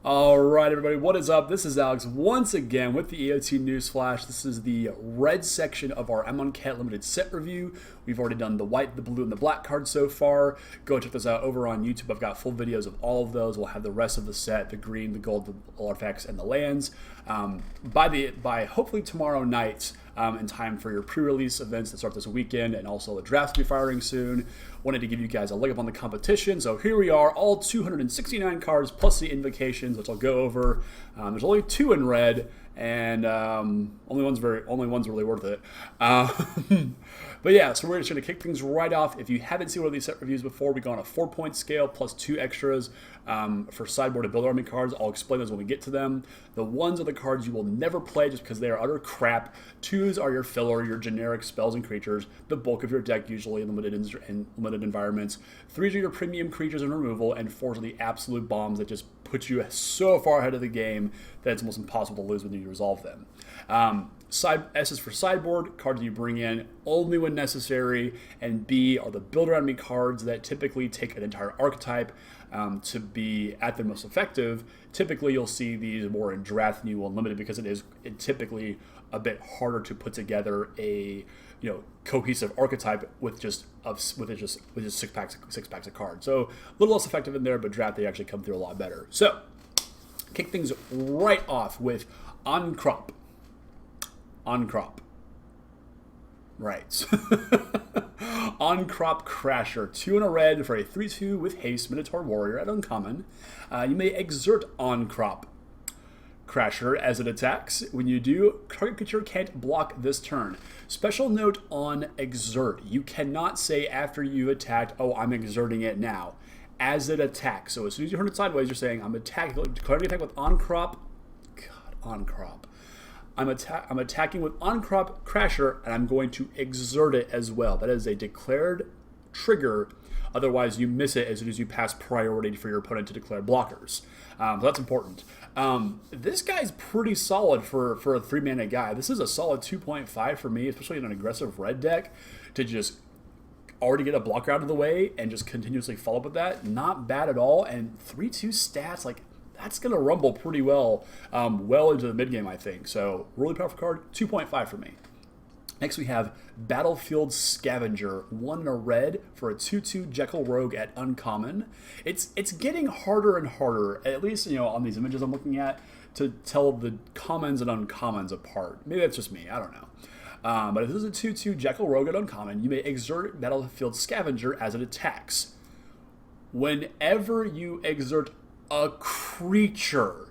All right, everybody, what is up? This is Alex once again with the EOT News Flash. This is the red section of our Amonkhet limited set review. We've already done the white, the blue, and the black cards so far. Go check this out over on YouTube. I've got full videos of all of those. We'll have the rest of the set, the green, the gold, the artifacts, and the lands. By hopefully tomorrow night, in time for your pre-release events that start this weekend, and also the draft will be firing soon. Wanted to give you guys a leg up on the competition. So here we are, all 269 cards plus the invocations, which I'll go over. There's only 2 in red, and only one's really worth it. But yeah, so we're just going to kick things right off. If you haven't seen one of these set reviews before, we go on a 4-point scale plus 2 extras for sideboard and builder army cards. I'll explain those when we get to them. The 1s are the cards you will never play just because they are utter crap. 2s are your filler, your generic spells and creatures, the bulk of your deck usually in limited environments. 3s are your premium creatures and removal, and 4s are the absolute bombs that just put you so far ahead of the game that it's almost impossible to lose when you resolve them. S is for sideboard, cards you bring in only when necessary, and B are the builder enemy cards that typically take an entire archetype to be at their most effective. Typically you'll see these more in draft than you will in limited because it is typically a bit harder to put together a cohesive archetype with just 6 packs of cards. So a little less effective in there, but draft they actually come through a lot better. So kick things right off with Amonkhet. Right. Amonkhet Crasher. 2 in a red for a 3/2 with haste, Minotaur Warrior at uncommon. You may exert Amonkhet Crasher as it attacks. When you do, target creature can't block this turn. Special note on exert. You cannot say after you attacked, oh, I'm exerting it now. As it attacks. So as soon as you turn it sideways, you're saying, I'm attacking. Declaring an attack with Amonkhet. I'm attacking with Amonkhet Crasher, and I'm going to exert it as well. That is a declared trigger. Otherwise, you miss it as soon as you pass priority for your opponent to declare blockers. So that's important. This guy's pretty solid for a 3-mana guy. This is a solid 2.5 for me, especially in an aggressive red deck, to just already get a blocker out of the way and just continuously follow up with that. Not bad at all. And 3/2 stats, like, that's going to rumble pretty well, well into the mid-game, I think. So, really powerful card, 2.5 for me. Next, we have Battlefield Scavenger, 1 in a red for a 2/2 Jekyll Rogue at uncommon. It's getting harder and harder, at least on these images I'm looking at, to tell the commons and uncommons apart. Maybe that's just me, I don't know. But if this is a 2/2 Jekyll Rogue at uncommon, you may exert Battlefield Scavenger as it attacks. Whenever you exert a creature,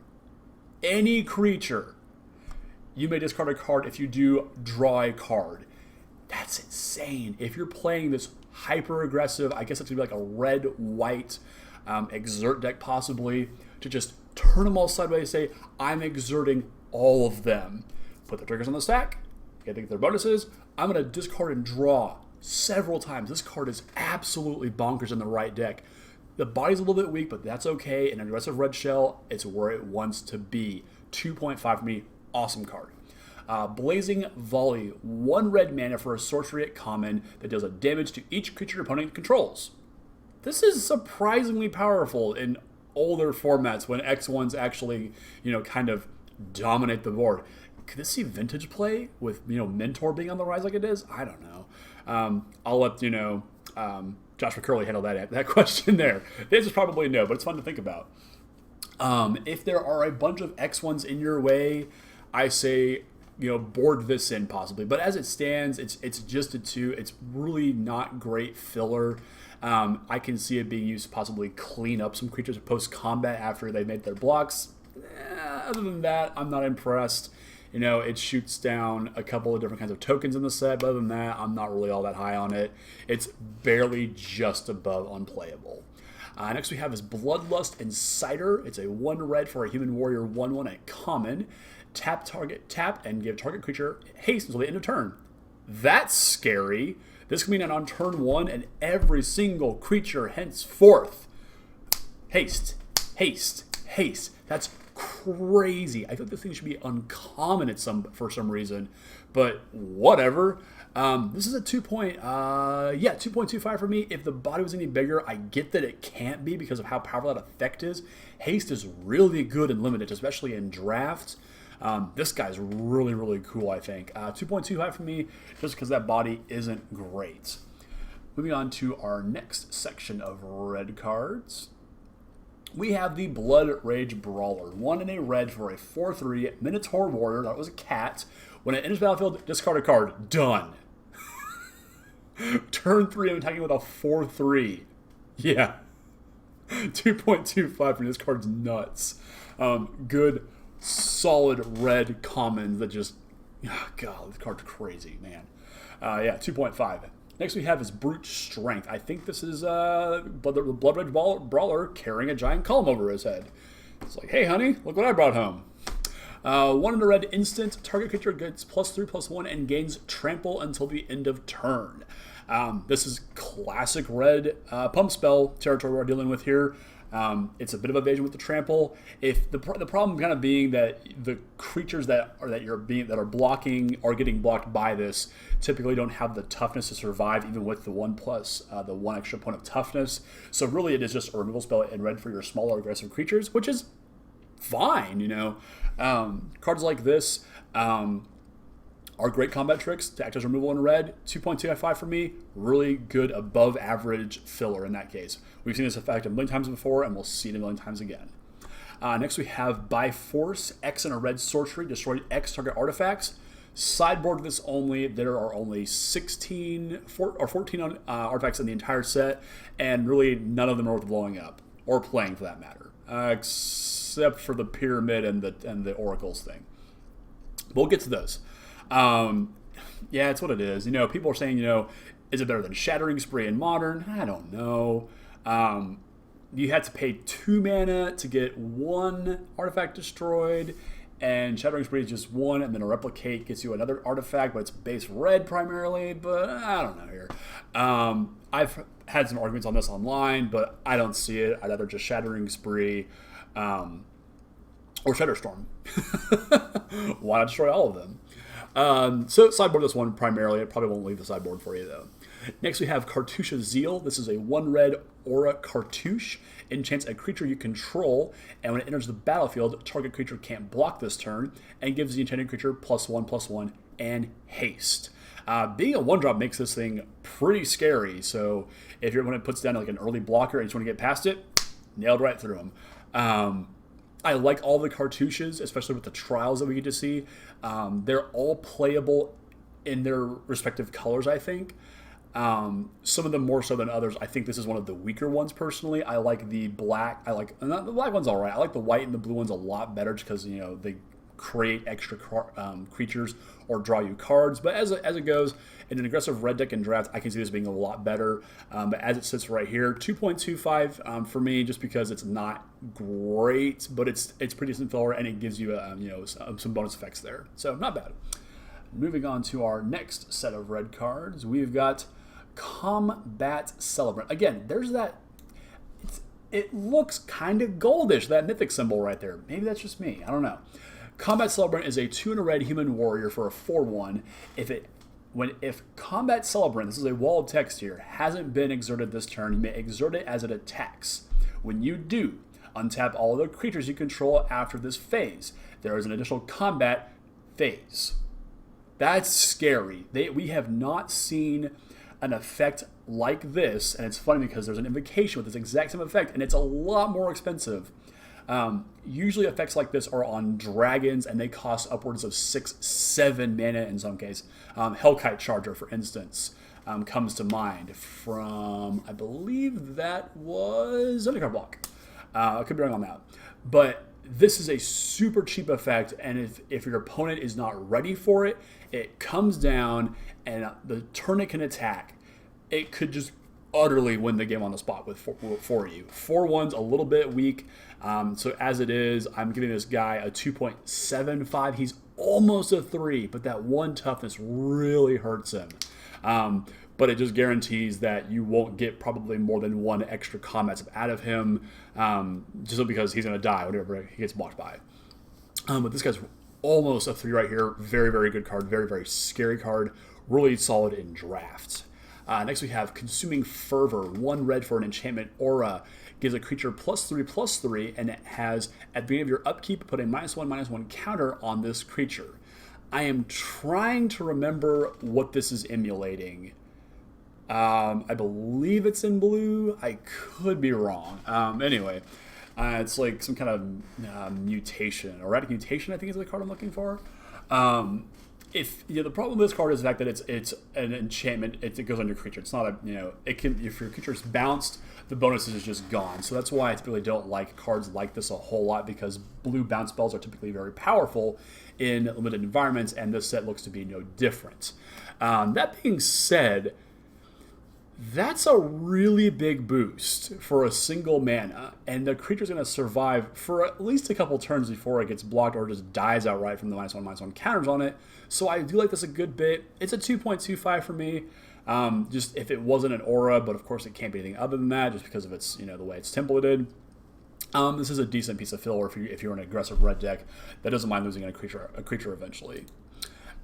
any creature, you may discard a card. If you do, draw a card. That's insane. If you're playing this hyper aggressive, I guess it's gonna be like a red-white exert deck possibly, to just turn them all sideways and say, I'm exerting all of them. Put the triggers on the stack, get their bonuses. I'm gonna discard and draw several times. This card is absolutely bonkers in the right deck. The body's a little bit weak, but that's okay. In an aggressive red shell, it's where it wants to be. 2.5 for me. Awesome card. Blazing Volley. 1 red mana for a sorcery at common that deals a damage to each creature your opponent controls. This is surprisingly powerful in older formats when X1s actually, kind of dominate the board. Could this see vintage play with, Mentor being on the rise like it is? I don't know. I'll let, Josh McCurley handle that question there. The answer's probably no, but it's fun to think about. If there are a bunch of X1s in your way, I say, board this in possibly. But as it stands, it's just a 2. It's really not great filler. I can see it being used to possibly clean up some creatures post-combat after they made their blocks. Other than that, I'm not impressed. It shoots down a couple of different kinds of tokens in the set, but other than that, I'm not really all that high on it. It's barely just above unplayable. Next we have is Bloodlust Inciter. It's a 1 red for a human warrior 1/1 at common. Tap, and give target creature haste until the end of turn. That's scary. This can mean that on turn 1 and every single creature henceforth. Haste, haste, haste. That's crazy. I think this thing should be uncommon for some reason, but whatever. This is a 2.25 for me. If the body was any bigger, I get that it can't be because of how powerful that effect is. Haste is really good and limited, especially in drafts. This guy's really, really cool, I think. 2.25 for me, just because that body isn't great. Moving on to our next section of red cards. We have the Blood Rage Brawler. 1 in a red for a 4/3 Minotaur Warrior. That was a cat. When it enters the battlefield, discard a card. Done. Turn 3, I'm attacking with a 4/3. Yeah. 2.25 for this card's nuts. Good, solid red commons that just... Oh God, this card's crazy, man. 2.5. Next we have is Brute Strength. I think this is the Blood Rage Brawler carrying a giant column over his head. It's like, hey honey, look what I brought home. 1 in a red instant, target creature gets +3/+1 and gains trample until the end of turn. This is classic red pump spell territory we're dealing with here. It's a bit of evasion with the trample. If the problem kind of being that the creatures that are blocking or getting blocked by this typically don't have the toughness to survive, even with the 1+ the 1 extra point of toughness. So really, it is just a removal spell in red for your smaller aggressive creatures, which is fine, you know. Cards like this are great combat tricks to act as removal in red. 2.25 for me, really good above average filler in that case. We've seen this effect a million times before, and we'll see it a million times again. Next we have By Force, X in a red sorcery, destroy X target artifacts. Sideboard this only, there are only 14 artifacts in the entire set, and really none of them are worth blowing up, or playing for that matter, except for the Pyramid and the Oracles thing. But we'll get to those. Yeah, it's what it is. You know, people are saying, you know, is it better than Shattering Spree in Modern? I don't know. You had to pay 2 mana to get 1 artifact destroyed, and Shattering Spree is just 1, and then a Replicate gets you another artifact, but it's base red primarily, but I don't know here. I've had some arguments on this online, but I don't see it. I'd rather just Shattering Spree, or Shutterstorm. Why not destroy all of them? So sideboard this one primarily. I probably won't leave the sideboard for you though. Next we have Cartouche's Zeal. This is a 1 red Aura Cartouche. Enchants a creature you control, and when it enters the battlefield, target creature can't block this turn, and gives the enchanted creature +1/+1 and haste. Being a 1-drop makes this thing pretty scary, so if when it puts down like an early blocker and you just want to get past it, nailed right through them. I like all the cartouches, especially with the trials that we get to see. They're all playable in their respective colors, I think. Some of them more so than others. I think this is one of the weaker ones personally. I like the black. The black one's all right. I like the white and the blue ones a lot better just because, you know, they create extra creatures or draw you cards. But as it goes, in an aggressive red deck and draft, I can see this being a lot better. But as it sits right here, 2.25 for me, just because it's not great, but it's pretty decent filler, and it gives you some bonus effects there. So not bad. Moving on to our next set of red cards, we've got Combat Celebrant. Again, there's that. It looks kind of goldish, that mythic symbol right there. Maybe that's just me. I don't know. Combat Celebrant is a 2 in a red human warrior for a 4/1. If Combat Celebrant, this is a walled text here, hasn't been exerted this turn, you may exert it as it attacks. When you do, untap all the creatures you control after this phase. There is an additional combat phase. That's scary. We have not seen an effect like this, and it's funny because there's an invocation with this exact same effect, and it's a lot more expensive. Usually effects like this are on dragons, and they cost upwards of 6-7 mana in some case. Hellkite Charger, for instance, comes to mind from, I believe that was Zendikar Block. I could be wrong on that. But this is a super cheap effect, and if your opponent is not ready for it, it comes down, and the turn it can attack, it could just utterly win the game on the spot for you. 4/1's a little bit weak, so as it is, I'm giving this guy a 2.75. He's almost a 3, but that 1 toughness really hurts him. But it just guarantees that you won't get probably more than 1 extra combat step out of him, just because he's going to die whenever he gets blocked by. But this guy's almost a 3 right here. Very, very good card. Very, very scary card. really solid in drafts. Next we have Consuming Fervor, 1 red for an enchantment aura. Gives a creature +3/+3, and it has, at the beginning of your upkeep, put a -1/-1 counter on this creature. I am trying to remember what this is emulating. I believe it's in blue. I could be wrong. Anyway, it's like some kind of mutation. Erratic Mutation, I think is the card I'm looking for. If the problem with this card is the fact that it's an enchantment, it goes on your creature. It's not it can, if your creature is bounced, the bonus is just gone. So that's why I typically don't like cards like this a whole lot, because blue bounce spells are typically very powerful in limited environments, and this set looks to be no different. That being said, that's a really big boost for a single mana, and the creature's going to survive for at least a couple turns before it gets blocked or just dies outright from the -1/-1 counters on it. So I do like this a good bit. It's a 2.25 for me. Just if it wasn't an aura, but of course it can't be anything other than that, just because of its the way it's templated. This is a decent piece of filler if you're an aggressive red deck that doesn't mind losing a creature eventually.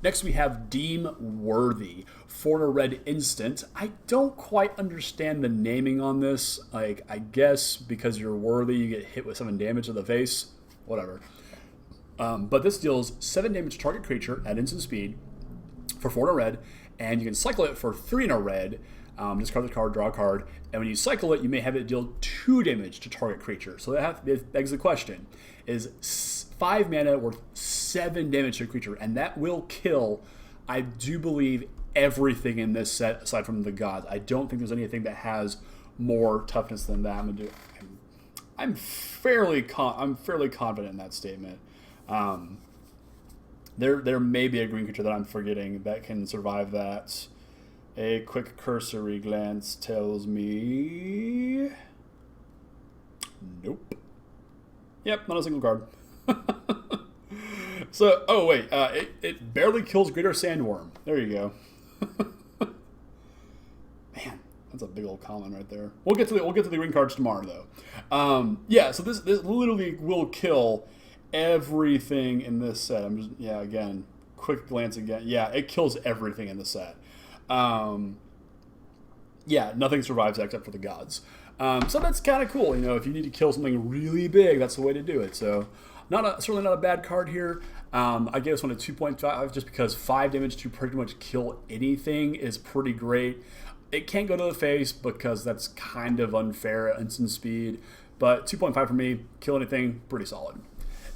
Next we have Deem Worthy, 4 red instant. I don't quite understand the naming on this. Like, I guess because you're worthy, you get hit with 7 damage to the face. Whatever. But this deals 7 damage to target creature at instant speed for 4 red, and you can cycle it for 3 red. Discard the card, draw a card, and when you cycle it, you may have it deal 2 damage to target creature. So that begs the question: is 5 mana worth 7 damage to a creature? And that will kill, I do believe, everything in this set aside from the gods. I don't think there's anything that has more toughness than that. I'm fairly confident in that statement. There may be a green creature that I'm forgetting that can survive that. A quick cursory glance tells me... Nope. Yep, not a single card. So, oh wait, it barely kills Greater Sandworm. There you go. Man, that's a big old common right there. We'll get to the green cards tomorrow though. Yeah, so this literally will kill everything in this set. I'm just again, quick glance again. Yeah, it kills everything in the set. Yeah, nothing survives except for the gods. So that's kind of cool. If you need to kill something really big, that's the way to do it. So certainly not a bad card here. I gave this one a 2.5 just because 5 damage to pretty much kill anything is pretty great. It can't go to the face because that's kind of unfair at instant speed. But 2.5 for me, kill anything, pretty solid.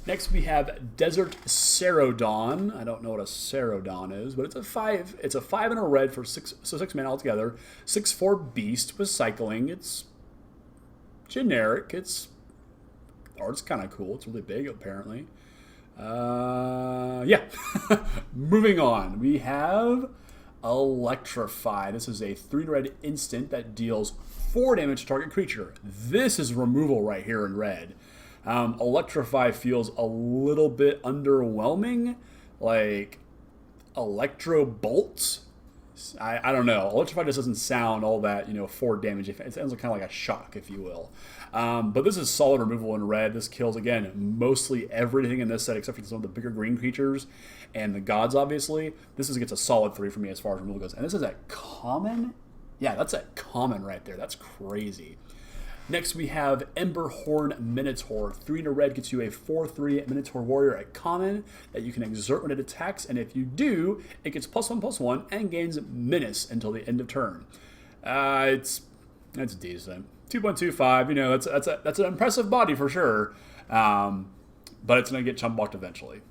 Next we have Desert Cerodon. I don't know what a Cerodon is, but it's a 5. It's a 5 and a red for 6 mana altogether. 6/4 beast with cycling. It's generic. Art's kind of cool. It's really big apparently. Yeah. Moving on. We have Electrify. This is a 3 red instant that deals 4 damage to target creature. This is removal right here in red. Electrify feels a little bit underwhelming, like Electro Bolt. I don't know. Electrify just doesn't sound all that 4 damage. It sounds kind of like a shock, if you will. But this is solid removal in red. This kills again mostly everything in this set except for some of the bigger green creatures and the gods. Obviously, this gets a solid 3 for me as far as removal goes. And this is at common. Yeah, that's at common right there. That's crazy. Next we have Emberhorn Minotaur. 3 in a red gets you a 4/3 Minotaur Warrior at common that you can exert when it attacks, and if you do, it gets +1/+1 and gains menace until the end of turn. It's decent. 2.25. That's an impressive body for sure, but it's gonna get chump blocked eventually.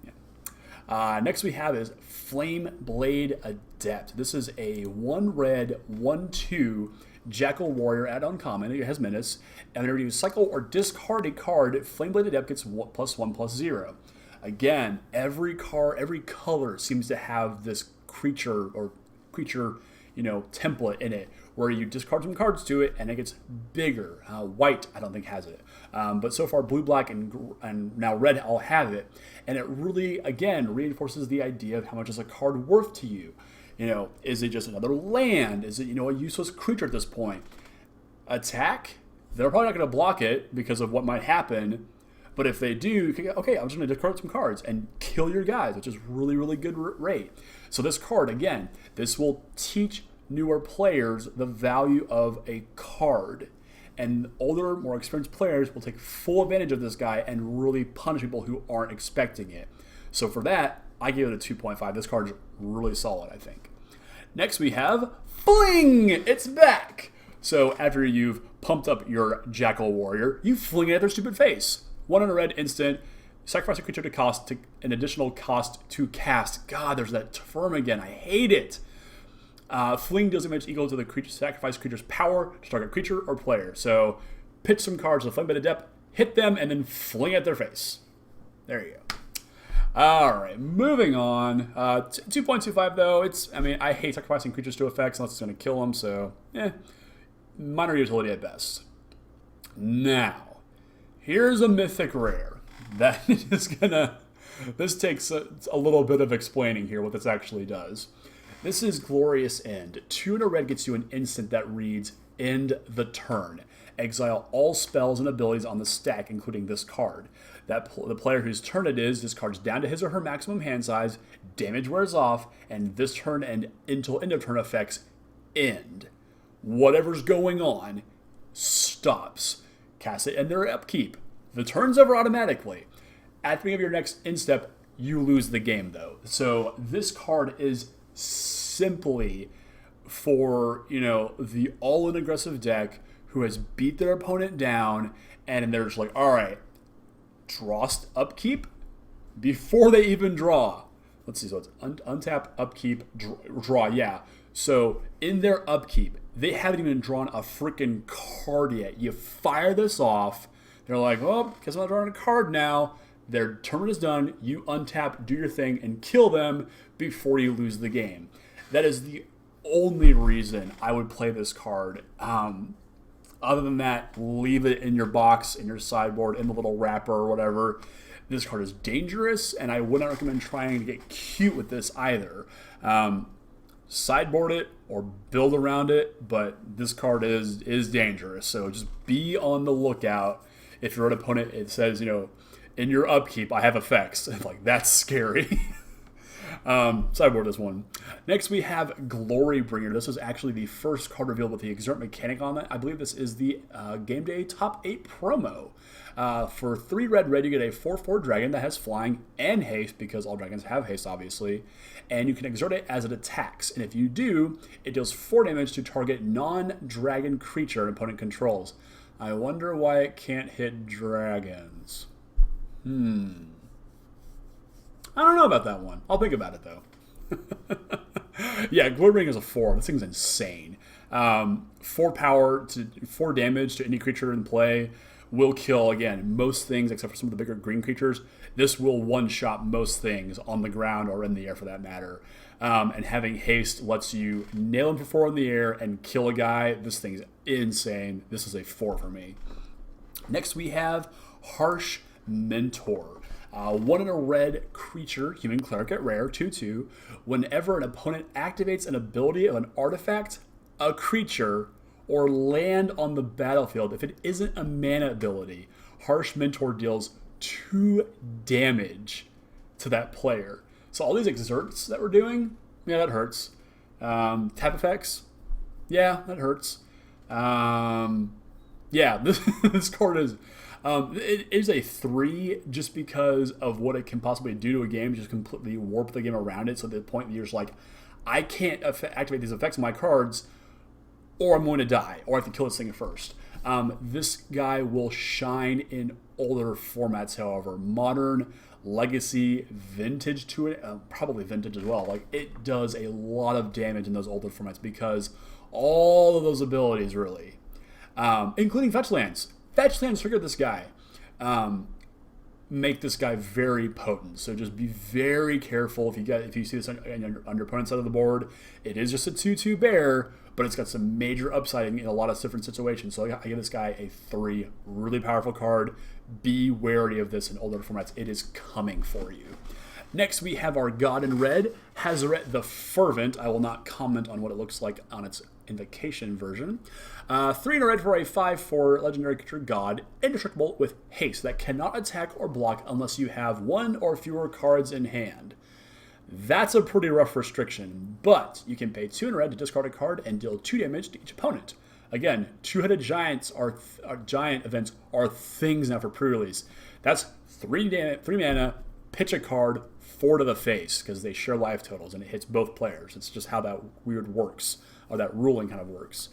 Yeah. Next we have is Flame Blade Adept. This is a 1 red 1/2 Jackal Warrior at uncommon. It has menace, and whenever you cycle or discard a card, Flameblade Adept gets +1/+0. Again, every color seems to have this creature template in it, where you discard some cards to it and it gets bigger. White, I don't think has it, but so far blue, black, and now red all have it, and it really again reinforces the idea of how much is a card worth to you. Is it just another land? Is it, a useless creature at this point? Attack? They're probably not going to block it because of what might happen. But if they do, you can go, okay, I'm just going to discard some cards and kill your guys, which is really, really good rate. So this card, again, this will teach newer players the value of a card. And older, more experienced players will take full advantage of this guy and really punish people who aren't expecting it. So for that, I give it a 2.5. This card's really solid, I think. Next we have Fling! It's back! So after you've pumped up your Jackal Warrior, you fling it at their stupid face. 1 in a red instant, sacrifice a creature to cost to an additional cost to cast. God, there's that term again. I hate it. Fling deals damage equal to the sacrifice creature's power to target creature or player. So pitch some cards with a Fling Bit of Depth, hit them, and then fling at their face. There you go. All right, moving on. 2.25 though. I hate sacrificing creatures to effects unless it's going to kill them. So, minor utility at best. Now, here's a mythic rare that is gonna. This takes a little bit of explaining here what this actually does. This is Glorious End. 2 in a red gets you an instant that reads End the Turn. Exile all spells and abilities on the stack, including this card. The player whose turn it is discards down to his or her maximum hand size, damage wears off, and this turn and until end of turn effects end. Whatever's going on stops. Cast it in their upkeep. The turn's over automatically. At the beginning of your next end step, you lose the game though. So this card is simply for, the all-in aggressive deck who has beat their opponent down, and they're just like, all right, draw upkeep before they even draw. Let's see, so it's untap, upkeep, draw, yeah. So in their upkeep, they haven't even drawn a freaking card yet. You fire this off, they're like, oh, guess I'm not drawing a card now. Their turn is done, you untap, do your thing, and kill them before you lose the game. That is the only reason I would play this card. Other than that, leave it in your box, in your sideboard, in the little wrapper or whatever. This card is dangerous, and I would not recommend trying to get cute with this either. Sideboard it or build around it, but this card is dangerous. So just be on the lookout. If you're an opponent, it says, in your upkeep, I have effects. Like, that's scary. Sideboard this one. Next we have Glorybringer. This was actually the first card revealed with the Exert mechanic on it. I believe this is the Game Day Top 8 promo. For 3 red, you get a 4/4 dragon that has flying and haste, because all dragons have haste, obviously. And you can exert it as it attacks. And if you do, it deals 4 damage to target non-dragon creature an opponent controls. I wonder why it can't hit dragons. I don't know about that one. I'll think about it, though. Yeah, Glorybringer is a 4. This thing's insane. 4 power to 4 damage to any creature in play. Will kill, again, most things except for some of the bigger green creatures. This will one-shot most things on the ground or in the air for that matter. And having haste lets you nail him for 4 in the air and kill a guy. This thing's insane. This is a 4 for me. Next we have Harsh Mentor. 1 in a red creature, human cleric at rare, 2/2. Whenever an opponent activates an ability of an artifact, a creature, or land on the battlefield, if it isn't a mana ability, Harsh Mentor deals 2 damage to that player. So all these exerts that we're doing, yeah, that hurts. Tap effects, yeah, that hurts. Yeah, this card is... it is a 3 just because of what it can possibly do to a game, just completely warp the game around it. So at the point that you're just like, I can't activate these effects on my cards, or I'm going to die, or I have to kill this thing first. This guy will shine in older formats, however. Modern, Legacy, Vintage to it, probably Vintage as well. Like, it does a lot of damage in those older formats because all of those abilities, really, including fetch lands. Fetch lands trigger this guy. Make this guy very potent. So just be very careful if you see this on your opponent's side of the board. It is just a 2/2 bear, but it's got some major upside in a lot of different situations. So I give this guy a 3. Really powerful card. Be wary of this in older formats. It is coming for you. Next, we have our God in Red, Hazaret the Fervent. I will not comment on what it looks like on its Invocation version. 3 in a red for a 5/4 legendary creature god, indestructible with haste that cannot attack or block unless you have 1 or fewer cards in hand. That's a pretty rough restriction, but you can pay 2 in a red to discard a card and deal 2 damage to each opponent. Again, two-headed giants giant events are things now for pre-release. That's 3 mana, pitch a card, 4 to the face, because they share life totals and it hits both players. It's just how that weird works, or that ruling kind of works.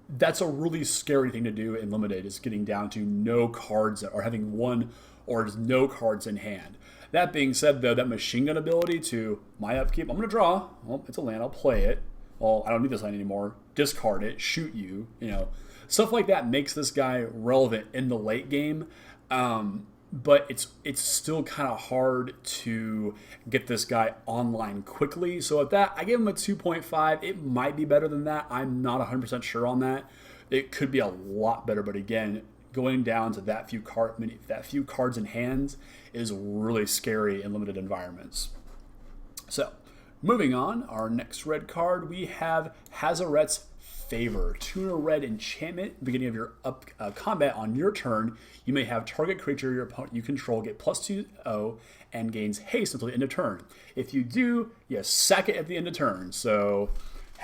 That's a really scary thing to do in Limited, is getting down to no cards, or having 1 or just no cards in hand. That being said, though, that machine gun ability to my upkeep, I'm going to draw. Well, it's a land, I'll play it. Well, I don't need this land anymore. Discard it, shoot you, Stuff like that makes this guy relevant in the late game. But it's still kind of hard to get this guy online quickly. So at that, I give him a 2.5. It might be better than that. I'm not 100% sure on that. It could be a lot better, but again, going down to that few cards in hands is really scary in limited environments. So, moving on, our next red card, we have Hazaret's Favor. 2 in a red enchantment. Beginning of your combat on your turn, you may have target creature your opponent you control get +2/+0 and gains haste until the end of turn. If you do, you sack it at the end of turn. So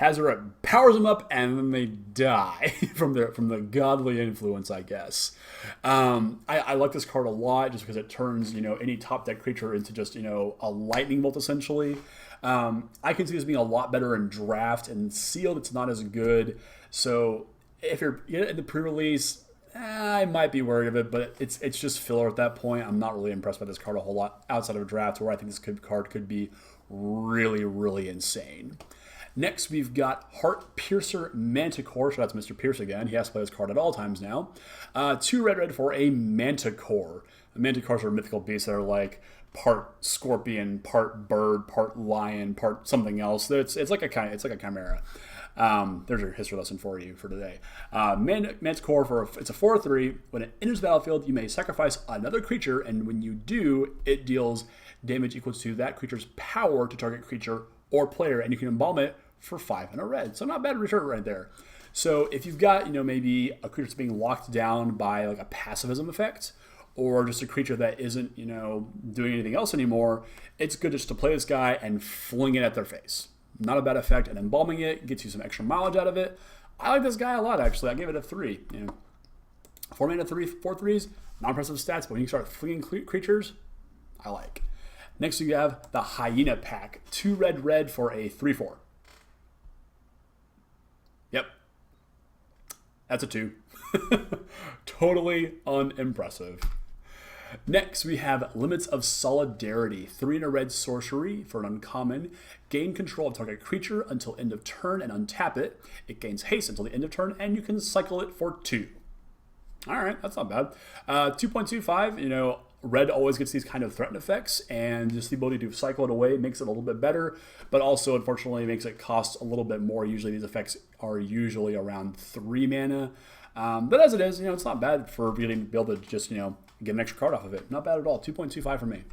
Hazaret powers them up and then they die from the godly influence, I guess. I like this card a lot just because it turns any top deck creature into just a lightning bolt essentially. I can see this being a lot better in draft, and sealed it's not as good. So if you're in the pre-release, I might be worried of it, but it's just filler at that point. I'm not really impressed by this card a whole lot outside of a draft, where I think this card could be really, really insane. Next, we've got Heart Piercer Manticore. Shout out to Mr. Pierce again. He has to play this card at all times now. 2 red for a Manticore. Manticores are mythical beasts that are like part scorpion, part bird, part lion, part something else. It's like a chimera. There's your history lesson for you for today. Manticore, it's a 4/3. When it enters the battlefield, you may sacrifice another creature, and when you do, it deals damage equal to that creature's power to target creature or player, and you can embalm it for 5 in a red. So not bad return right there. So if you've got maybe a creature that's being locked down by like a pacifism effect, or just a creature that isn't, doing anything else anymore, it's good just to play this guy and fling it at their face. Not a bad effect, and embalming it gets you some extra mileage out of it. I like this guy a lot, actually. I gave it a 3. 4 mana, 4/3s, non-impressive stats, but when you start flinging creatures, I like. Next, you have the Hyena Pack. 2 red for a 3/4. Yep. That's a 2. Totally unimpressive. Next, we have Limits of Solidarity. 3 in a red sorcery for an uncommon. Gain control of target creature until end of turn and untap it. It gains haste until the end of turn, and you can cycle it for 2. All right, that's not bad. 2.25, red always gets these kind of threatened effects, and just the ability to cycle it away makes it a little bit better, but also, unfortunately, makes it cost a little bit more. Usually, these effects are usually around 3 mana. But as it is, it's not bad for being able to just, get an extra card off of it. Not bad at all. 2.25 for me.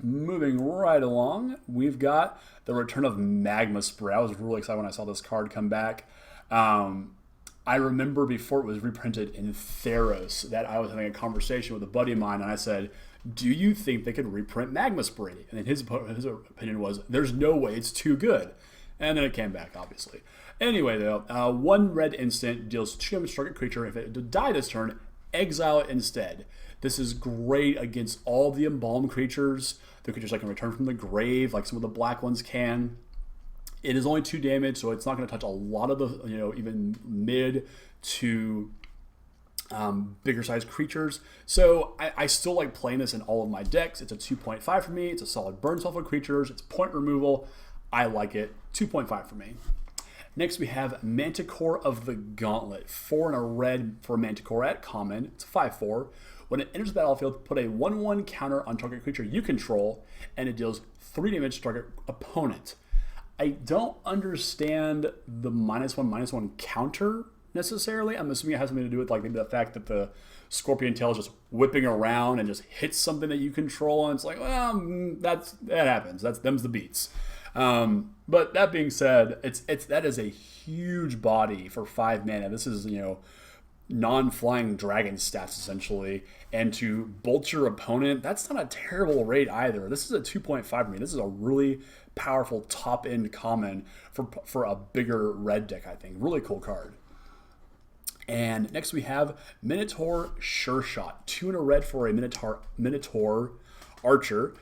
Moving right along, we've got the return of Magma Spray. I was really excited when I saw this card come back. I remember before it was reprinted in Theros that I was having a conversation with a buddy of mine, and I said, do you think they could reprint Magma Spray? And then his opinion was, there's no way, it's too good. And then it came back, obviously. Anyway, though, 1 red instant deals 2 damage to target creature. If it died this turn, exile it instead. This is great against all the embalmed creatures. The creatures that can return from the grave, like some of the black ones can. It is only 2 damage, so it's not going to touch a lot of the, even mid to bigger sized creatures. So I still like playing this in all of my decks. It's a 2.5 for me. It's a solid burn spell for creatures. It's point removal. I like it. 2.5 for me. Next, we have Manticore of the Gauntlet. 4 in a red for Manticore at common. It's a 5/4. When it enters the battlefield, put a 1/1 counter on target creature you control, and it deals 3 damage to target opponent. I don't understand the -1/-1 counter necessarily. I'm assuming it has something to do with like maybe the fact that the Scorpion tail is just whipping around and just hits something that you control, and it's like, well, that happens. Them's the beats. But that being said, that is a huge body for 5 mana. This is, non-flying dragon stats essentially, and to bolt your opponent, that's not a terrible rate either. This is a 2.5 for me. This is a really powerful top end common for a bigger red deck, I think. Really cool card. And next we have Minotaur Sure Shot. 2 in a red for a Minotaur Archer.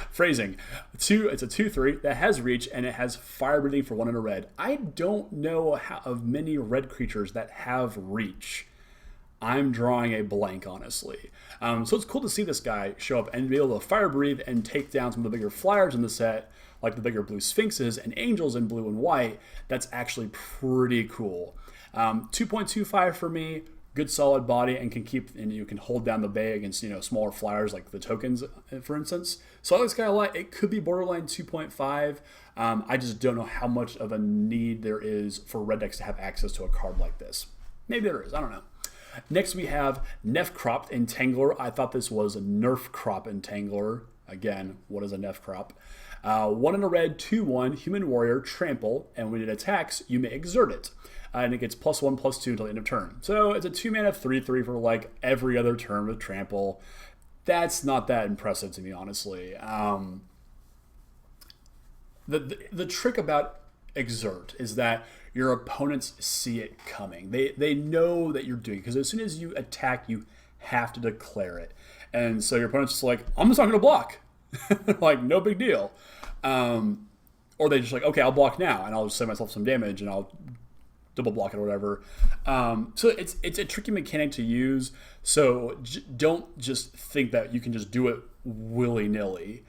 Phrasing. It's a 2/3 that has reach and it has fire breathing for 1 in a red. I don't know of many red creatures that have reach. I'm drawing a blank, honestly. So it's cool to see this guy show up and be able to fire breathe and take down some of the bigger flyers in the set, like the bigger blue sphinxes and angels in blue and white. That's actually pretty cool. 2.25 for me. Good solid body and you can hold down the bay against smaller flyers like the tokens, for instance. So I like this guy a lot. It could be borderline 2.5. I just don't know how much of a need there is for red decks to have access to a card like this. Maybe there is. I don't know. Next we have Nef Crop Entangler. I thought this was a Nerf Crop Entangler. Again, what is a Nef Crop? 1 in a red, 2/1, Human Warrior, Trample, and when it attacks, you may exert it. And it gets +1/+2 until the end of turn. So it's a 2 mana 3/3 for like every other turn with Trample. That's not that impressive to me, honestly. The trick about Exert is that your opponents see it coming. They know that you're doing it, because as soon as you attack, you have to declare it. And so your opponent's just like, I'm just not going to block. Like, no big deal. Or they just like, okay, I'll block now, and I'll just send myself some damage, and I'll double block it or whatever. So it's a tricky mechanic to use. So don't just think that you can just do it willy-nilly.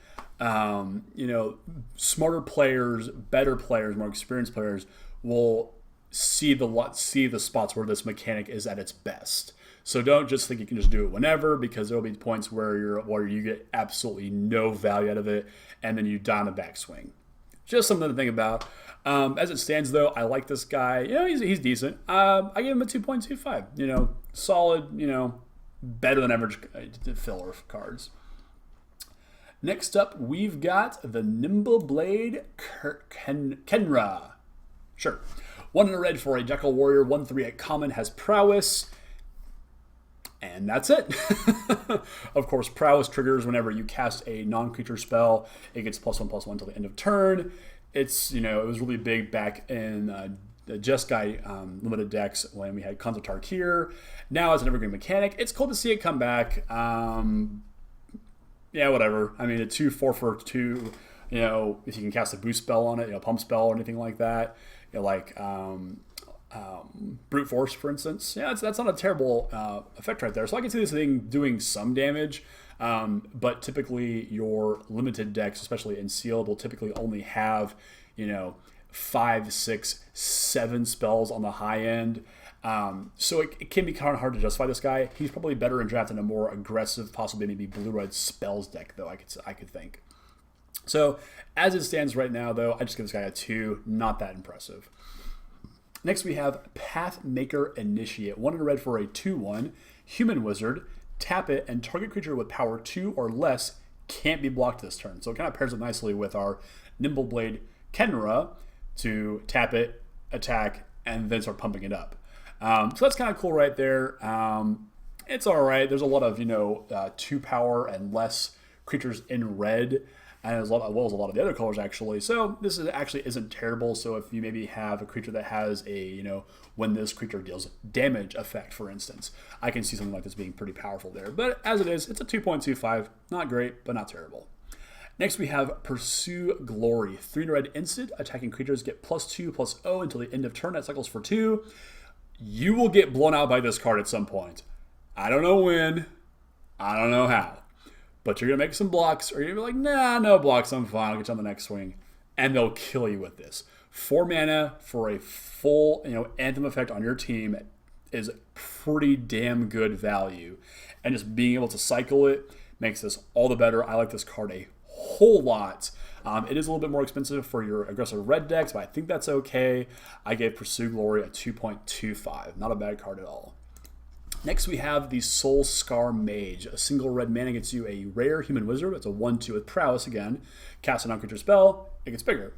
Smarter players, better players, more experienced players will see the spots where this mechanic is at its best. So don't just think you can just do it whenever, because there will be points where you get absolutely no value out of it, and then you die on the backswing. Just something to think about. As it stands, though, I like this guy. He's decent. I give him a 2.25. Solid. Better than average filler cards. Next up, we've got the Nimble Blade Kenra. Sure. 1 in a red for a Jackal Warrior. 1/3 at common, has prowess. And that's it. Of course, prowess triggers whenever you cast a non-creature spell. It gets +1/+1 until the end of turn. It was really big back in the Jeskai limited decks when we had Khans of Tarkir. Now as an evergreen mechanic, it's cool to see it come back. Yeah, whatever. I mean, a 2/4 for 2. If you can cast a boost spell on it, pump spell or anything like that, brute force, for instance. Yeah, that's not a terrible effect right there. So I can see this thing doing some damage, but typically your limited decks, especially in sealed, will typically only have 5, 6, 7 spells on the high end. So it can be kind of hard to justify this guy. He's probably better in draft in a more aggressive, possibly maybe blue-red spells deck, though, I could think. So as it stands right now, though, I just give this guy a 2. Not that impressive. Next we have Pathmaker Initiate. 1 in a red for a 2/1 Human Wizard. Tap it, and target creature with power 2 or less can't be blocked this turn. So it kind of pairs up nicely with our Nimble Blade Kenra to tap it, attack, and then start pumping it up. So that's kind of cool right there. It's all right. There's a lot of 2 power and less creatures in red, and as well as a lot of the other colors actually. So this isn't terrible. So if you maybe have a creature that has a when this creature deals damage effect, for instance, I can see something like this being pretty powerful there. But as it is, it's a 2.25. Not great, but not terrible. Next we have Pursue Glory. 3 in a red instant. Attacking creatures get +2/+0 until the end of turn. That cycles for 2. You will get blown out by this card at some point. I don't know when. I don't know how. But you're going to make some blocks, or you're going to be like, nah, no blocks, I'm fine, I'll get you on the next swing. And they'll kill you with this. 4 mana for a full Anthem effect on your team is pretty damn good value. And just being able to cycle it makes this all the better. I like this card a whole lot. It is a little bit more expensive for your aggressive red decks, but I think that's okay. I gave Pursue Glory a 2.25. Not a bad card at all. Next, we have the Soul Scar Mage. A single red mana gets you a rare human wizard. It's a 1/2 with prowess again. Cast a non-creature spell, it gets bigger.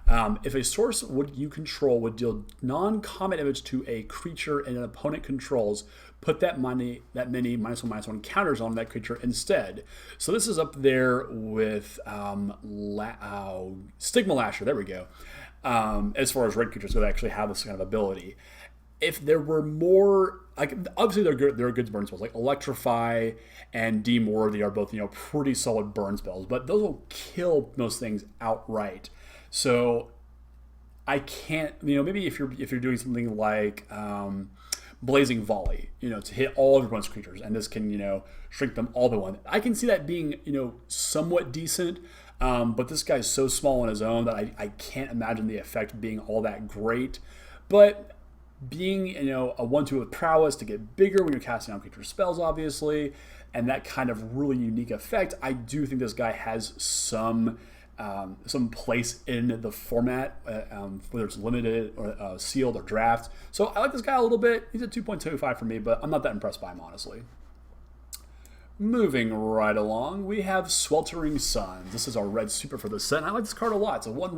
If a source you control would deal non-combat damage to a creature and an opponent controls, put that many -1/-1 counters on that creature instead. So this is up there with Stigma Lasher. There we go. As far as red creatures that actually have this kind of ability. If there were more, like obviously there are good burn spells like Electrify and Demorph. They are both pretty solid burn spells, but those will kill most things outright. So I can't, maybe if you're doing something like Blazing Volley, to hit all of your opponent's creatures, and this can shrink them all to one. I can see that being somewhat decent. But this guy's so small on his own that I can't imagine the effect being all that great. But being a 1/2 with prowess to get bigger when you're casting out creature spells, obviously, and that kind of really unique effect, I do think this guy has some place in the format, whether it's limited or sealed or draft. So I like this guy a little bit. He's a 2.25 for me, but I'm not that impressed by him, honestly. Moving right along, we have Sweltering Suns. This is our red super for the set, and I like this card a lot. It's a one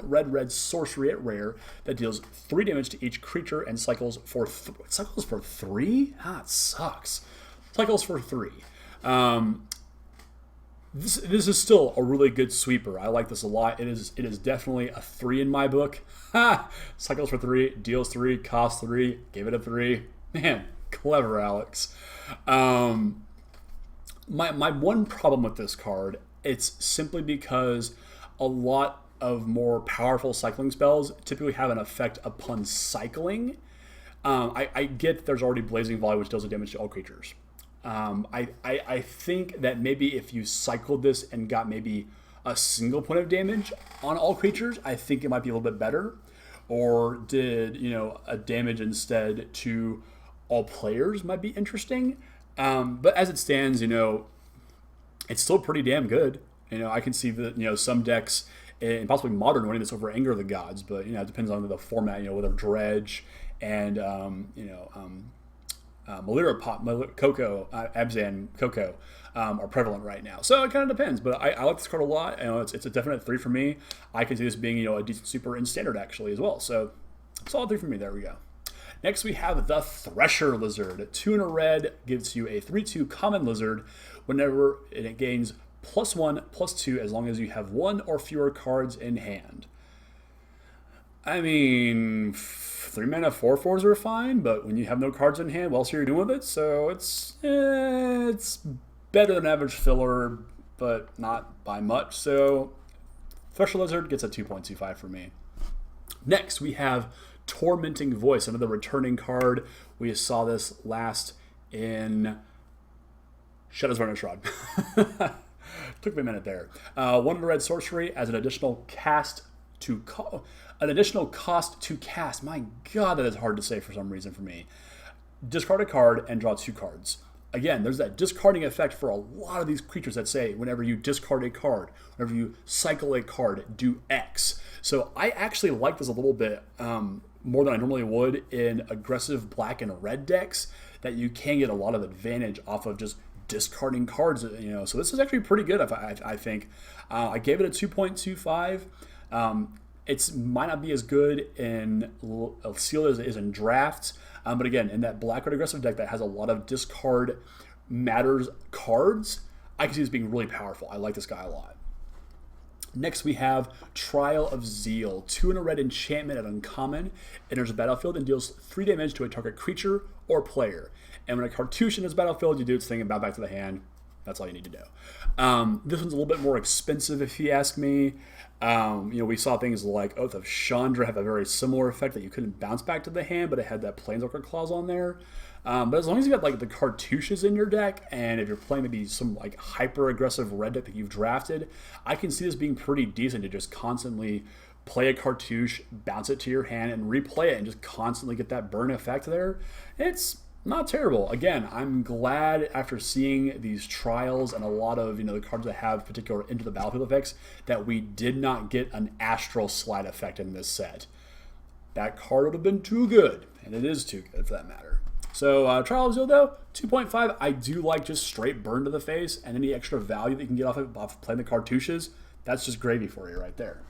red sorcery at rare that deals 3 damage to each creature and cycles for 3? Ah, it sucks. Cycles for 3. This is still a really good sweeper. I like this a lot. It is definitely a 3 in my book. Ha! Cycles for 3, deals 3, costs 3, give it a 3. Man, clever, Alex. My one problem with this card, it's simply because a lot of more powerful cycling spells typically have an effect upon cycling. I get there's already Blazing Volley, which deals damage to all creatures. I think that maybe if you cycled this and got maybe a single point of damage on all creatures, I think it might be a little bit better. Or did a damage instead to all players might be interesting. But as it stands, it's still pretty damn good. I can see that, some decks, and possibly Modern, winning this over Anger of the Gods, but, it depends on the format, whether Dredge and, Malira Coco, Abzan Coco are prevalent right now. So it kind of depends, but I like this card a lot. It's a definite 3 for me. I can see this being, a decent super in Standard, actually, as well. So solid 3 for me. There we go. Next, we have the Thresher Lizard. 2 in a red gives you a 3/2 common lizard whenever it gains +1/+2 as long as you have 1 or fewer cards in hand. I mean, 3 mana 4/4s are fine, but when you have no cards in hand, what else are you doing with it? So it's better than average filler, but not by much. So Thresher Lizard gets a 2.25 for me. Next, we have Tormenting Voice, another returning card. We saw this last in Shadow's Varnish Rod. Took me a minute there. 1 red sorcery as an additional cost to cast. My God, that is hard to say for some reason for me. Discard a card and draw 2 cards. Again, there's that discarding effect for a lot of these creatures that say whenever you discard a card, whenever you cycle a card, do X. So I actually like this a little bit more than I normally would in aggressive black and red decks, that you can get a lot of advantage off of just discarding cards. So this is actually pretty good, I think. I gave it a 2.25. It might not be as good in Sealed as it is in Drafts, but again, in that black red aggressive deck that has a lot of discard matters cards, I can see this being really powerful. I like this guy a lot. Next, we have Trial of Zeal. 2 in a red enchantment at uncommon. Enters the battlefield and deals 3 damage to a target creature or player. And when a cartouche enters the battlefield, you do its thing and bounce back to the hand. That's all you need to do. This one's a little bit more expensive, if you ask me. We saw things like Oath of Chandra have a very similar effect, that you couldn't bounce back to the hand, but it had that Planeswalker clause on there. But as long as you got the cartouches in your deck, and if you're playing maybe some hyper aggressive red deck that you've drafted, I can see this being pretty decent to just constantly play a cartouche, bounce it to your hand, and replay it, and just constantly get that burn effect there. It's not terrible. Again, I'm glad after seeing these trials and a lot of the cards that have particular into the battlefield effects that we did not get an Astral Slide effect in this set. That card would have been too good, and it is too good for that matter. So Trial of Zeal, though, 2.5. I do like just straight burn to the face, and any extra value that you can get off playing the cartouches, that's just gravy for you right there.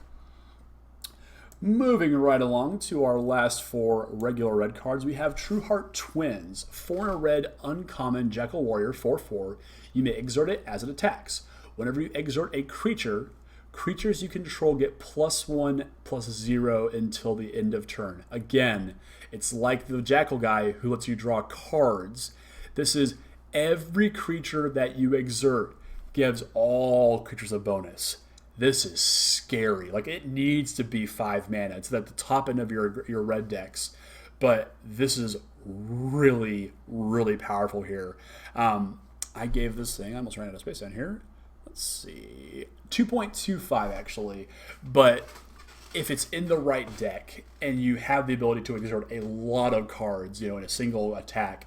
Moving right along to our last 4 regular red cards, we have True Heart Twins. 4 in a red, uncommon Jackal Warrior, 4/4. You may exert it as it attacks. Whenever you exert a creature, creatures you control get +1/+0 until the end of turn. Again, it's like the Jackal guy who lets you draw cards. This is every creature that you exert gives all creatures a bonus. This is scary. Like, it needs to be 5 mana. It's at the top end of your red decks. But this is really, really powerful here. I gave this thing, I almost ran out of space down here. Let's see, 2.25 actually. But if it's in the right deck and you have the ability to exert a lot of cards, in a single attack,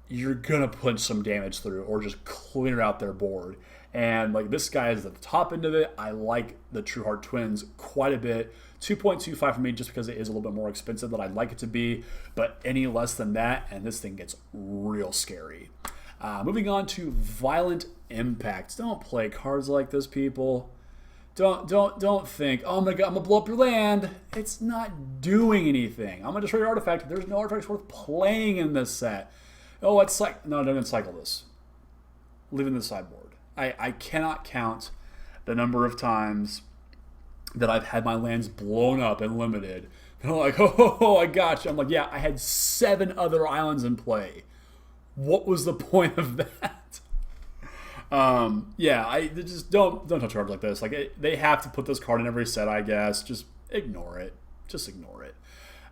you're going to put some damage through or just clear out their board. And like, this guy is at the top end of it. I like the True Heart Twins quite a bit. 2.25 for me just because it is a little bit more expensive than I'd like it to be. But any less than that, and this thing gets real scary. Moving on to Violent Impact. Don't play cards like this, people. Don't think, oh my god, I'm gonna blow up your land. It's not doing anything. I'm gonna destroy your artifact. There's no artifacts worth playing in this set. Oh, it's like, no, don't cycle this. Leaving the sideboard. I cannot count the number of times that I've had my lands blown up and limited. They're like, oh, I got you. I'm like, yeah, I had 7 other islands in play. What was the point of that? Yeah, I just don't touch cards like this. Like, they have to put this card in every set, I guess. Just ignore it. Just ignore it.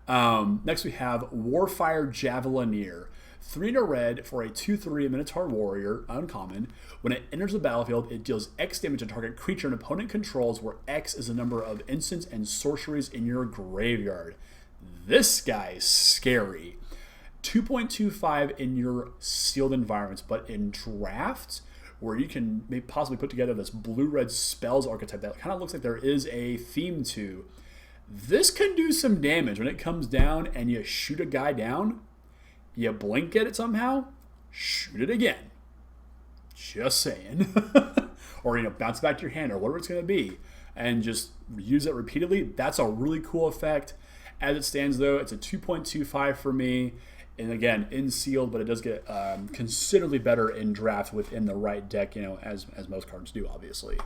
Next we have Warfire Javelineer. 3 in a red for a 2/3 Minotaur Warrior, uncommon. When it enters the battlefield, it deals X damage to target creature an opponent controls, where X is the number of instants and sorceries in your graveyard. This guy is scary. 2.25 in your sealed environments, but in draft, where you can maybe possibly put together this blue-red spells archetype that kind of looks like there is a theme to. This can do some damage when it comes down and you shoot a guy down. You blink at it somehow, shoot it again. Just saying. Or, bounce back to your hand or whatever it's going to be. And just use it repeatedly. That's a really cool effect. As it stands, though, it's a 2.25 for me. And again, in sealed, but it does get considerably better in draft within the right deck, as most cards do, obviously.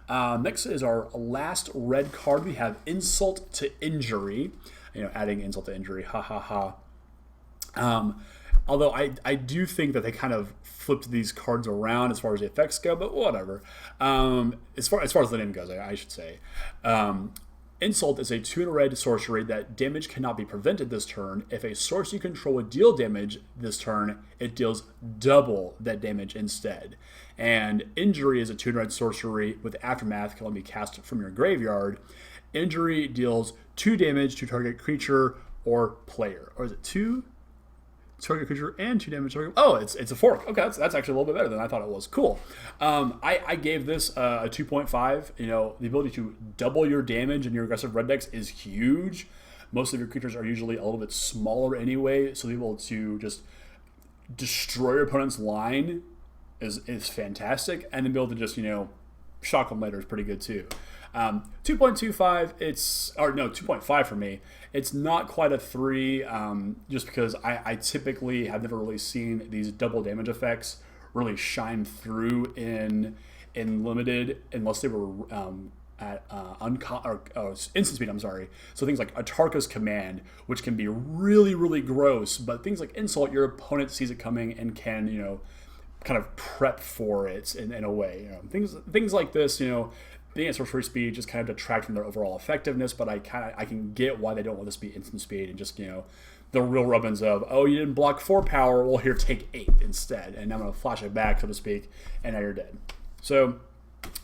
Next is our last red card. We have Insult to Injury. Adding Insult to Injury. Ha ha ha. Although I do think that they kind of flipped these cards around as far as the effects go, but whatever. As far as the name goes, I should say. Insult is a 2 in a red sorcery that damage cannot be prevented this turn. If a source you control would deal damage this turn, it deals double that damage instead. And Injury is a 2 in a red sorcery with Aftermath, can only be cast from your graveyard. Injury deals 2 damage to target creature or player. Or is it 2? Target creature and 2 damage. Oh, it's a fork. Okay, that's actually a little bit better than I thought it was. Cool. I gave this a 2.5. The ability to double your damage in your aggressive red decks is huge. Most of your creatures are usually a little bit smaller anyway, so the ability to just destroy your opponent's line is fantastic, and then be able to just shock them later is pretty good too. 2.25, 2.5 for me. It's not quite a 3, just because I typically have never really seen these double damage effects really shine through in limited, unless they were at instant speed. I'm sorry. So things like Atarka's Command, which can be really, really gross, but things like Insult, your opponent sees it coming and can kind of prep for it in a way. Things like this. Being at sorcery speed just kind of detract from their overall effectiveness, but I can get why they don't want this to be instant speed and just the real rubbins of, oh, you didn't block 4 power, well, here, take 8 instead, and I'm going to flash it back, so to speak, and now you're dead. So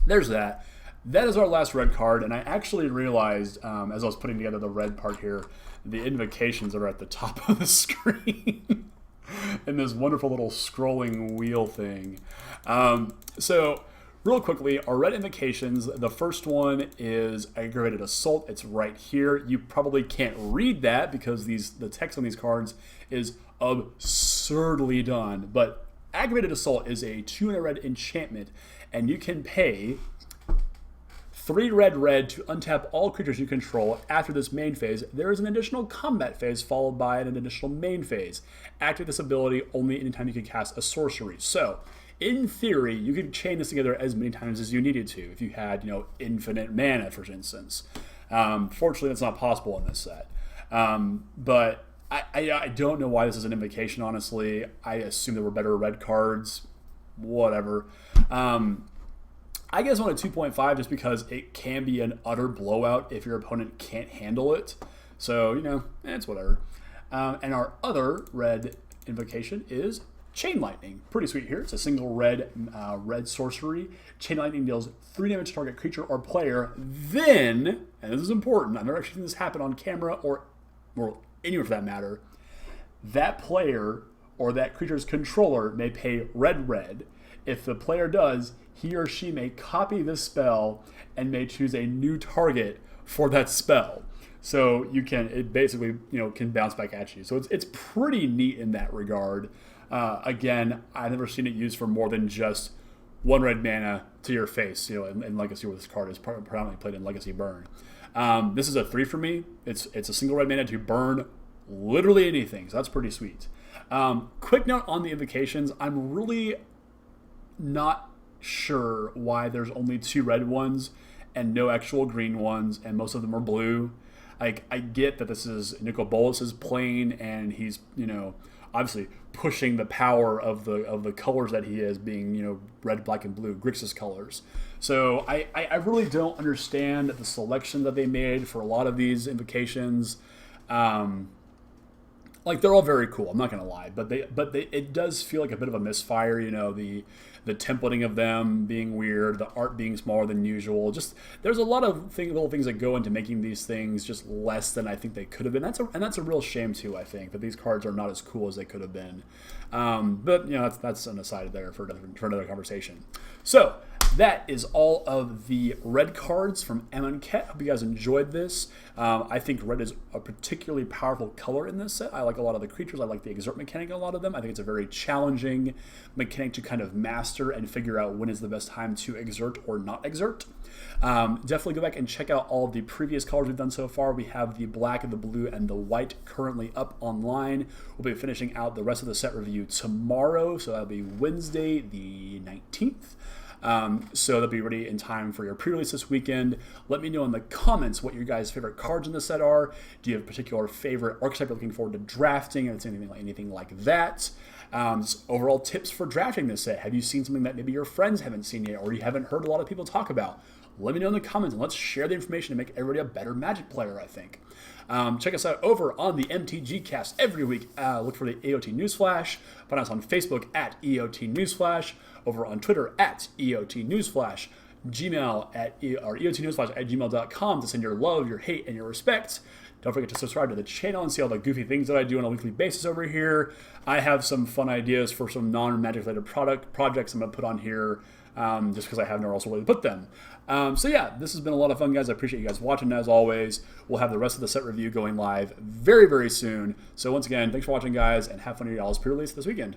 there's that. That is our last red card, and I actually realized as I was putting together the red part here, the invocations are at the top of the screen in this wonderful little scrolling wheel thing. So Real quickly, our red invocations, the first one is Aggravated Assault. It's right here. You probably can't read that because the text on these cards is absurdly done. But Aggravated Assault is a 2 red enchantment, and you can pay 3 red to untap all creatures you control. After this main phase, there is an additional combat phase followed by an additional main phase. Activate this ability only anytime you can cast a sorcery. So, in theory, you could chain this together as many times as you needed to if you had, infinite mana, for instance. Fortunately, that's not possible in this set. But I don't know why this is an invocation, honestly. I assume there were better red cards. Whatever. I guess on a 2.5 just because it can be an utter blowout if your opponent can't handle it. So, it's whatever. And our other red invocation is Chain Lightning. Pretty sweet here. It's a single red sorcery. Chain Lightning deals 3 damage to target creature or player. Then, and this is important, I've never actually seen this happen on camera or anywhere for that matter, that player or that creature's controller may pay red. If the player does, he or she may copy this spell and may choose a new target for that spell. So it basically, can bounce back at you. So it's pretty neat in that regard. Again, I've never seen it used for more than just 1 red mana to your face, in Legacy, where this card is predominantly played in Legacy Burn. This is a 3 for me. It's a single red mana to burn literally anything, so that's pretty sweet. Quick note on the invocations, I'm really not sure why there's only 2 red ones and no actual green ones, and most of them are blue. Like, I get that this is Nicol Bolas's plane, and he's, obviously pushing the power of the colors that he is, being, red, black, and blue, Grixis colors. So I really don't understand the selection that they made for a lot of these invocations. They're all very cool, I'm not gonna lie, but it does feel like a bit of a misfire, the templating of them being weird, the art being smaller than usual. Just there's a lot of little things that go into making these things just less than I think they could have been. That's a real shame too. I think that these cards are not as cool as they could have been. But that's an aside there for another conversation. So that is all of the red cards from Amonkhet. Hope you guys enjoyed this. I think red is a particularly powerful color in this set. I like a lot of the creatures. I like the exert mechanic in a lot of them. I think it's a very challenging mechanic to kind of master and figure out when is the best time to exert or not exert. Definitely go back and check out all of the previous colors we've done so far. We have the black and the blue and the white currently up online. We'll be finishing out the rest of the set review tomorrow, so that'll be Wednesday the 19th. So they'll be ready in time for your pre-release this weekend. Let me know in the comments what your guys' favorite cards in the set are. Do you have a particular favorite archetype you're looking forward to drafting, or anything like that? Overall tips for drafting this set. Have you seen something that maybe your friends haven't seen yet, or you haven't heard a lot of people talk about? Let me know in the comments, and let's share the information to make everybody a better Magic player, I think. Check us out over on the MTG Cast every week. Look for the EOT Newsflash. Find us on Facebook at EOT Newsflash. Over on Twitter at EOT Newsflash. Gmail at EOTNewsflash@gmail.com to send your love, your hate, and your respect. Don't forget to subscribe to the channel and see all the goofy things that I do on a weekly basis over here. I have some fun ideas for some non-Magic related projects I'm going to put on here just because I have nowhere else to put them. So yeah, this has been a lot of fun, guys. I appreciate you guys watching. As always, we'll have the rest of the set review going live very, very soon. So once again, thanks for watching, guys, and have fun at y'all's pre-release this weekend.